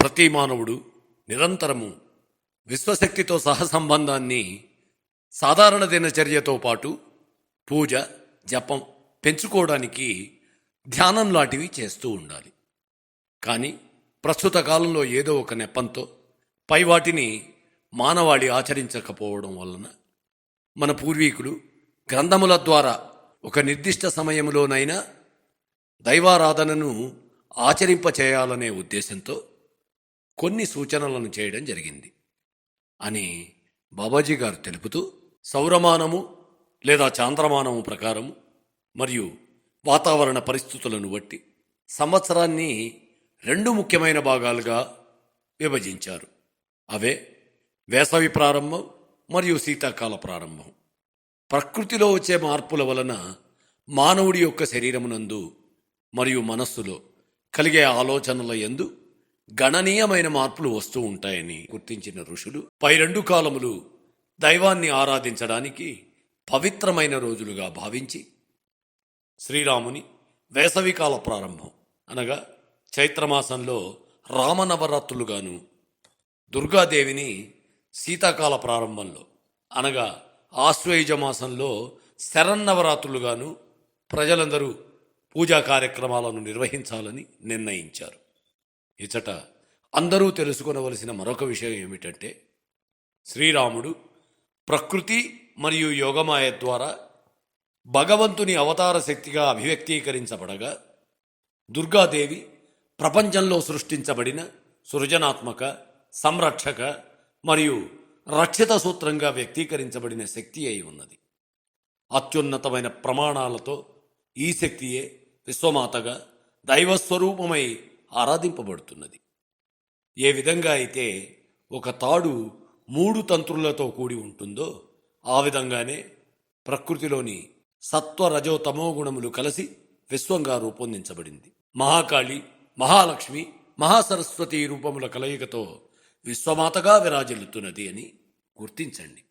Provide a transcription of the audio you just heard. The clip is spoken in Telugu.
ప్రతి మానవుడు నిరంతరము విశ్వశక్తితో సహసంబంధాన్ని సాధారణ దినచర్యతో పాటు పూజ జపం పెంచుకోవడానికి ధ్యానం లాంటివి చేస్తూ ఉండాలి. కానీ ప్రస్తుత కాలంలో ఏదో ఒక నెపంతో పై వాటిని మానవాళి ఆచరించకపోవడం వలన మన పూర్వీకులు గ్రంథముల ద్వారా ఒక నిర్దిష్ట సమయంలోనైనా దైవారాధనను ఆచరింపచేయాలనే ఉద్దేశంతో కొన్ని సూచనలను చేయడం జరిగింది అని బాబాజీ గారు తెలుపుతూ, సౌరమానము లేదా చాంద్రమానము ప్రకారము మరియు వాతావరణ పరిస్థితులను బట్టి సంవత్సరాన్ని 2 ముఖ్యమైన భాగాలుగా విభజించారు. అవే వేసవి ప్రారంభం మరియు శీతాకాల ప్రారంభం. ప్రకృతిలో వచ్చే మార్పుల వలన మానవుడి యొక్క శరీరమునందు మరియు మనస్సులో కలిగే ఆలోచనల యందు గణనీయమైన మార్పులు వస్తూ ఉంటాయని గుర్తించిన ఋషులు పై 2 కాలములు దైవాన్ని ఆరాధించడానికి పవిత్రమైన రోజులుగా భావించి శ్రీరాముని వేసవికాల ప్రారంభం అనగా చైత్రమాసంలో రామనవరాత్రులుగాను, దుర్గాదేవిని శీతాకాల ప్రారంభంలో అనగా ఆశ్వయుజ మాసంలో శరన్నవరాత్రులుగాను ప్రజలందరూ పూజా కార్యక్రమాలను నిర్వహించాలని నిర్ణయించారు. ఇచట అందరూ తెలుసుకొనవలసిన మరొక విషయం ఏమిటంటే, శ్రీరాముడు ప్రకృతి మరియు యోగమాయ ద్వారా భగవంతుని అవతార శక్తిగా అభివ్యక్తీకరించబడగా, దుర్గాదేవి ప్రపంచంలో సృష్టించబడిన సృజనాత్మక, సంరక్షక మరియు రక్షిత సూత్రంగా వ్యక్తీకరించబడిన శక్తి అయి ఉన్నది. అత్యున్నతమైన ప్రమాణాలతో ఈ శక్తియే విశ్వమాతగా దైవస్వరూపమై ఆరాధింపబడుతున్నది. ఏ విధంగా అయితే ఒక తాడు 3 తంత్రులతో కూడి ఉంటుందో, ఆ విధంగానే ప్రకృతిలోని సత్వ రజో తమో గుణములు కలిసి విశ్వంగా రూపొందించబడింది. మహాకాళి, మహాలక్ష్మి, మహాసరస్వతి రూపముల కలయికతో విశ్వమాతగా విరాజిల్లుతున్నది అని గుర్తించండి.